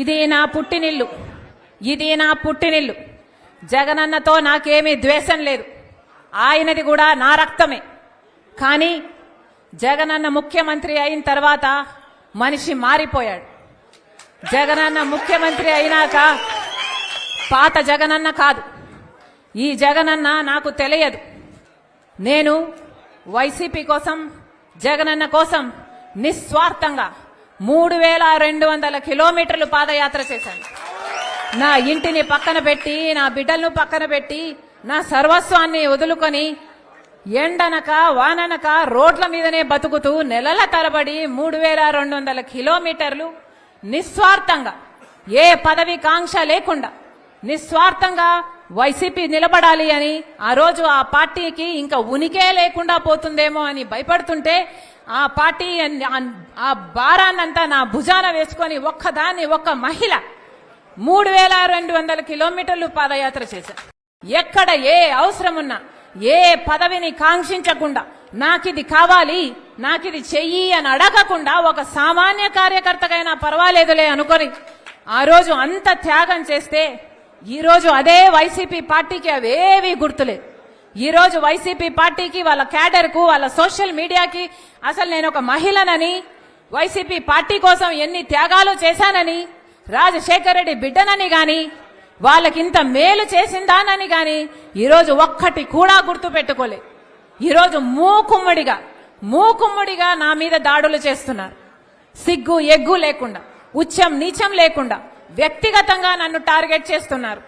ఇది నా పుట్టినిల్లు, ఇది నా పుట్టినిల్లు. జగనన్నతో నాకేమీ ద్వేషం లేదు, ఆయనది కూడా నా రక్తమే. కానీ జగనన్న ముఖ్యమంత్రి అయిన తర్వాత మనిషి మారిపోయాడు. జగనన్న ముఖ్యమంత్రి అయినాక పాత జగనన్న కాదు, ఈ జగనన్న నాకు తెలియదు. నేను వైసీపీ కోసం, జగనన్న కోసం నిస్వార్థంగా 3200 కిలోమీటర్లు పాదయాత్ర చేశాను. నా ఇంటిని పక్కన పెట్టి, నా బిడ్డలను పక్కన పెట్టి, నా సర్వస్వాన్ని వదులుకొని ఎండనక వాననక రోడ్ల మీదనే బతుకుతూ నెలల తరబడి 3200 కిలోమీటర్లు నిస్వార్థంగా, ఏ పదవి కాంక్ష లేకుండా నిస్వార్థంగా వైసీపీ నిలబడాలి అని ఆ రోజు ఆ పార్టీకి ఇంకా ఉనికే లేకుండా పోతుందేమో అని భయపడుతుంటే ఆ పార్టీ ఆ భారాన్నంతా నా భుజాన వేసుకొని ఒక్క మహిళ 3200 కిలోమీటర్లు పాదయాత్ర చేశారు. ఎక్కడ ఏ అవసరం ఉన్నా, ఏ పదవిని కాంక్షించకుండా, నాకిది కావాలి, నాకిది చెయ్యి అని అడగకుండా ఒక సామాన్య కార్యకర్తకైనా పర్వాలేదులే అనుకొని ఆ రోజు అంత త్యాగం చేస్తే ఈ రోజు అదే వైసీపీ పార్టీకి అవేవి గుర్తులేదు. ఈ రోజు వైసీపీ పార్టీకి, వాళ్ళ క్యాడర్కు, వాళ్ళ సోషల్ మీడియాకి అసలు నేను ఒక మహిళనని, వైసీపీ పార్టీ కోసం ఎన్ని త్యాగాలు చేశానని, రాజశేఖర్ రెడ్డి బిడ్డనని గాని, వాళ్ళకింత మేలు చేసిందానని గాని ఈరోజు ఒక్కటి కూడా గుర్తు పెట్టుకోలే. ఈరోజు మూకుమ్మడిగా నా మీద దాడులు చేస్తున్నారు. సిగ్గు ఎగ్గు లేకుండా, ఉచ్చం నీచం లేకుండా వ్యక్తిగతంగా నన్ను టార్గెట్ చేస్తున్నారు.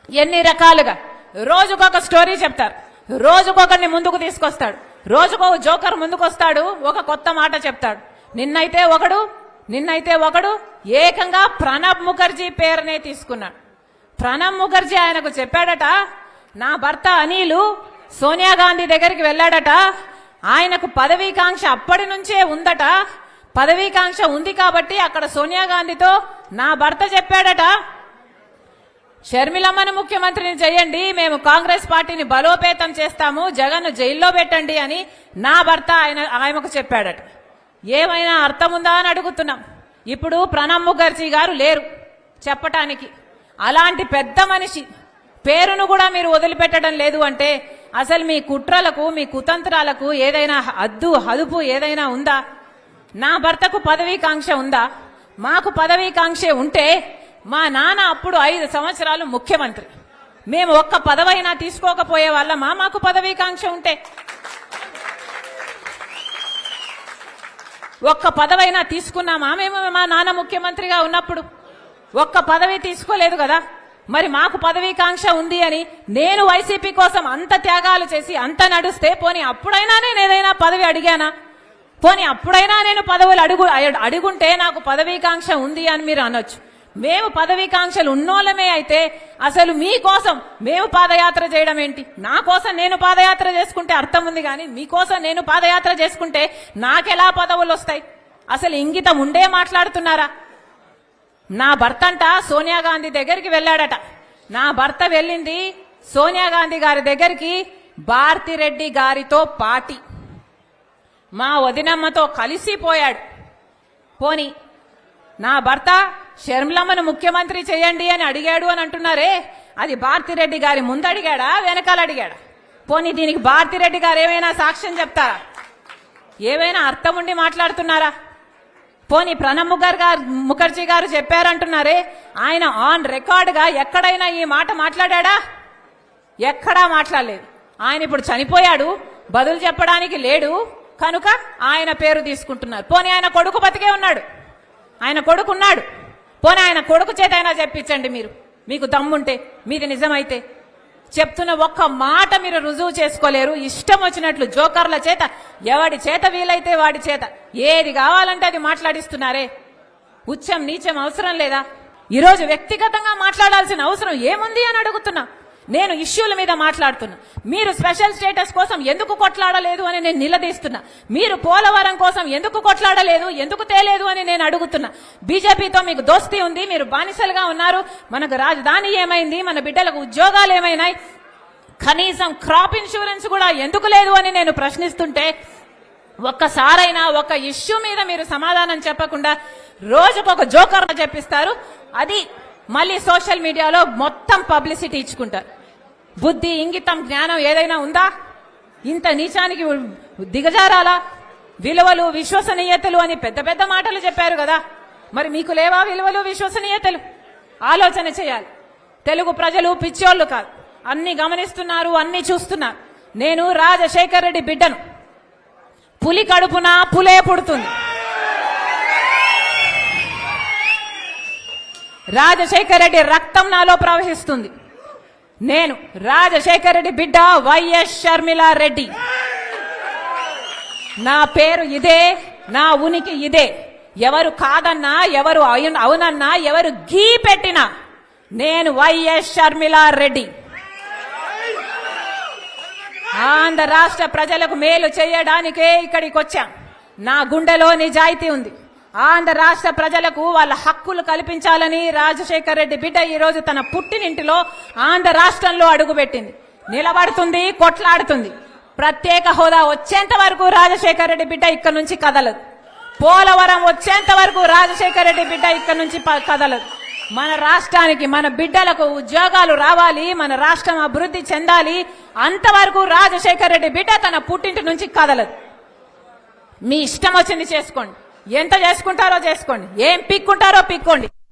ఎన్ని రకాలుగా రోజుకొక స్టోరీ చెప్తారు, రోజుకొకరిని ముందుకు తీసుకొస్తాడు, రోజుకొక జోకర్ ముందుకు వస్తాడు, ఒక కొత్త మాట చెప్తాడు. నిన్నైతే ఒకడు ఏకంగా ప్రణబ్ ముఖర్జీ పేరునే తీసుకున్నాడు. ప్రణబ్ ముఖర్జీ ఆయనకు చెప్పాడట, నా భర్త అనిల్ సోనియా గాంధీ దగ్గరికి వెళ్ళాడట, ఆయనకు పదవీకాంక్ష అప్పటి నుంచే ఉందట, పదవీకాంక్ష ఉంది కాబట్టి అక్కడ సోనియా గాంధీతో నా భర్త చెప్పాడట, షర్మిలమ్మను ముఖ్యమంత్రిని చేయండి, మేము కాంగ్రెస్ పార్టీని బలోపేతం చేస్తాము, జగన్ జైల్లో పెట్టండి అని నా భర్త ఆయనకు చెప్పాడట. ఏమైనా అర్థం ఉందా అని అడుగుతున్నాం. ఇప్పుడు ప్రణబ్ ముఖర్జీ గారు లేరు చెప్పటానికి. అలాంటి పెద్ద మనిషి పేరును కూడా మీరు వదిలిపెట్టడం లేదు అంటే అసలు మీ కుట్రలకు, మీ కుతంత్రాలకు ఏదైనా హదుపు ఏదైనా ఉందా? నా భర్తకు పదవీకాంక్ష ఉందా? మాకు పదవీకాంక్ష ఉంటే మా నాన్న అప్పుడు 5 సంవత్సరాలు ముఖ్యమంత్రి, మేము ఒక్క పదవైనా తీసుకోకపోయే వాళ్ళమా? మాకు పదవీకాంక్ష ఉంటే ఒక్క పదవైనా తీసుకున్నామా మేము? మా నాన్న ముఖ్యమంత్రిగా ఉన్నప్పుడు ఒక్క పదవి తీసుకోలేదు కదా. మరి మాకు పదవీకాంక్ష ఉంది అని నేను వైసీపీ కోసం అంత త్యాగాలు చేసి అంత నడుస్తే పోనీ అప్పుడైనా నేను ఏదైనా పదవి అడిగానా? పోనీ అప్పుడైనా నేను పదవులు అడుగుంటే నాకు పదవీకాంక్ష ఉంది అని మీరు అనొచ్చు. మేము పదవీకాంక్షలు ఉన్నోళ్ళమే అయితే అసలు మీకోసం మేము పాదయాత్ర చేయడం ఏంటి? నా కోసం నేను పాదయాత్ర చేసుకుంటే అర్థం ఉంది, కానీ మీకోసం నేను పాదయాత్ర చేసుకుంటే నాకెలా పదవులు వస్తాయి? అసలు ఇంగితం ఉండే మాట్లాడుతున్నారా? నా భర్త అంట సోనియా గాంధీ దగ్గరికి వెళ్ళాడట. నా భర్త వెళ్ళింది సోనియా గాంధీ గారి దగ్గరికి భారతిరెడ్డి గారితో పార్టీ, మా వదినమ్మతో కలిసిపోయాడు. పోని నా భర్త షర్మిలమ్మను ముఖ్యమంత్రి చేయండి అని అడిగాడు అని అంటున్నారే, అది భారతిరెడ్డి గారి ముందు అడిగాడా, వెనకాల అడిగాడా? పోనీ దీనికి భారతిరెడ్డి గారు ఏమైనా సాక్ష్యం చెప్తారా? ఏమైనా అర్థం ఉండి మాట్లాడుతున్నారా? పోనీ ప్రణబ్ ముఖర్జీ గారు చెప్పారంటున్నారే, ఆయన ఆన్ రికార్డుగా ఎక్కడైనా ఈ మాట మాట్లాడా? ఎక్కడా మాట్లాడలేదు. ఆయన ఇప్పుడు చనిపోయాడు, బదులు చెప్పడానికి లేడు కనుక ఆయన పేరు తీసుకుంటున్నారు. పోనీ ఆయన కొడుకు బతికే ఉన్నాడు, ఆయన కొడుకున్నాడు, పోనీ ఆయన కొడుకు చేత అయినా చెప్పించండి మీరు, మీకు దమ్ముంటే, మీది నిజమైతే. చెప్తున్న ఒక్క మాట మీరు రుజువు చేసుకోలేరు. ఇష్టం వచ్చినట్లు జోకర్ల చేత, ఎవడి చేత వీలైతే వాడి చేత ఏది కావాలంటే అది మాట్లాడిస్తున్నారే. ఉచ్చం నీచం అవసరం లేదా? ఈరోజు వ్యక్తిగతంగా మాట్లాడాల్సిన అవసరం ఏముంది అని అడుగుతున్నా. నేను ఇష్యూల మీద మాట్లాడుతున్నా. మీరు స్పెషల్ స్టేటస్ కోసం ఎందుకు కొట్లాడలేదు అని నేను నిలదీస్తున్నా. మీరు పోలవరం కోసం ఎందుకు కొట్లాడలేదు, ఎందుకు తేలేదు అని నేను అడుగుతున్నా. బీజేపీతో మీకు దోస్తీ ఉంది, మీరు బానిసలుగా ఉన్నారు, మనకు రాజధాని ఏమైంది, మన బిడ్డలకు ఉద్యోగాలు ఏమైనాయి, కనీసం క్రాప్ ఇన్సూరెన్స్ కూడా ఎందుకు లేదు అని నేను ప్రశ్నిస్తుంటే ఒక్కసారైనా ఒక ఇష్యూ మీద మీరు సమాధానం చెప్పకుండా రోజుకొక జోకర్ చెప్పిస్తారు. అది మళ్ళీ సోషల్ మీడియాలో మొత్తం పబ్లిసిటీ ఇచ్చుకుంటారు. బుద్ధి, ఇంగితం, జ్ఞానం ఏదైనా ఉందా? ఇంత నీచానికి దిగజారాలా? విలువలు, విశ్వసనీయతలు అని పెద్ద పెద్ద మాటలు చెప్పారు కదా, మరి మీకు లేవా విలువలు, విశ్వసనీయతలు? ఆలోచన చేయాలి. తెలుగు ప్రజలు పిచ్చోళ్ళు కాదు, అన్ని గమనిస్తున్నారు, అన్ని చూస్తున్నారు. నేను రాజశేఖర్ రెడ్డి బిడ్డను. పులి కడుపున పులే పుడుతుంది. రాజశేఖర్ రెడ్డి రక్తం నాలో ప్రవహిస్తుంది. నేను రాజశేఖర్ రెడ్డి బిడ్డ వైఎస్ షర్మిలా రెడ్డి. నా పేరు ఇదే, నా ఉనికి ఇదే. ఎవరు కాదన్నా, ఎవరు అవునన్నా, ఎవరు గీ పెట్టినా నేను వైఎస్ షర్మిలా రెడ్డి. ఆంధ్ర రాష్ట్ర ప్రజలకు మేలు చేయడానికే ఇక్కడికి వచ్చాం. నా గుండెలో నిజాయితీ ఉంది. ఆంధ్ర రాష్ట్ర ప్రజలకు వాళ్ళ హక్కులు కల్పించాలని రాజశేఖర్ రెడ్డి బిడ్డ ఈ రోజు తన పుట్టినింటిలో ఆంధ్ర రాష్ట్రంలో అడుగుపెట్టింది. నిలబడుతుంది, కొట్లాడుతుంది. ప్రత్యేక హోదా వచ్చేంత వరకు రాజశేఖర్ రెడ్డి బిడ్డ ఇక్కడ నుంచి కదలదు. పోలవరం వచ్చేంత వరకు రాజశేఖర్ రెడ్డి బిడ్డ ఇక్కడ నుంచి కదలదు. మన రాష్ట్రానికి, మన బిడ్డలకు ఉద్యోగాలు రావాలి, మన రాష్ట్రం అభివృద్ధి చెందాలి. అంతవరకు రాజశేఖర్ రెడ్డి బిడ్డ తన పుట్టింటి నుంచి కదలదు. మీ ఇష్టం వచ్చింది చేసుకోండి, ఎంత చేసుకుంటారో చేసుకోండి, ఏం పిక్కుంటారో పిక్కోండి.